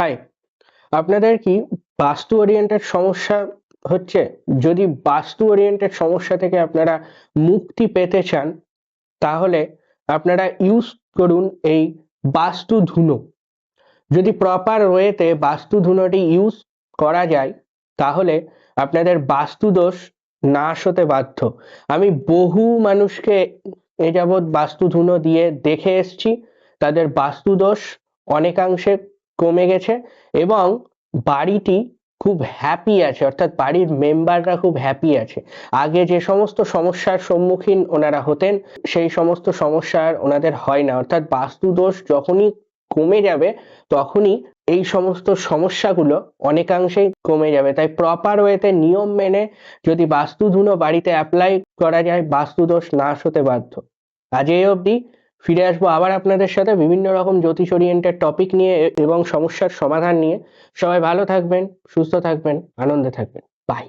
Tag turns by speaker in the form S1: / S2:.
S1: High, আপনাদের কি বাস্তু ওরিয়েন্টেড সমস্যা হচ্ছে? যদি বাস্তু ওরিয়েন্টেড সমস্যা থেকে আপনারা মুক্তি পেতে চান, তাহলে আপনারা ইউজ করুন এই বাস্তু ধুনো। যদি প্রপার ওয়েতে বাস্তু ধুনোটি ইউজ করা যায়, তাহলে আপনাদের বাস্তু দোষ নাশ হতে বাধ্য। আমি বহু মানুষকে এ যাবৎ বাস্তু ধুনো দিয়ে দেখে এসছি, তাদের বাস্তু দোষ অনেকাংশে কমে গেছে এবং বাড়িটি খুব হ্যাপি আছে, অর্থাৎ বাড়ির মেম্বাররা খুব হ্যাপি আছে। আগে যে সমস্ত সমস্যার সম্মুখীন ওনারা হতেন, সেই সমস্ত সমস্যা আর ওনাদের হয় না। অর্থাৎ বাস্তু দোষ যখনই কমে যাবে, তখনই এই সমস্ত সমস্যাগুলো অনেকাংশেই কমে যাবে। তাই প্রপার ওয়েতে নিয়ম মেনে যদি বাস্তু ধুনো বাড়িতে অ্যাপ্লাই করা যায়, বাস্তু দোষ নাশ হতে বাধ্য। আজ এই অবধি, ফিরে আসবো আবার আপনাদের সাথে বিভিন্ন রকম জ্যোতিষ ওরিয়েন্টেড টপিক নিয়ে এবং সমস্যার সমাধান নিয়ে। সবাই ভালো থাকবেন, সুস্থ থাকবেন, আনন্দে থাকবেন। বাই।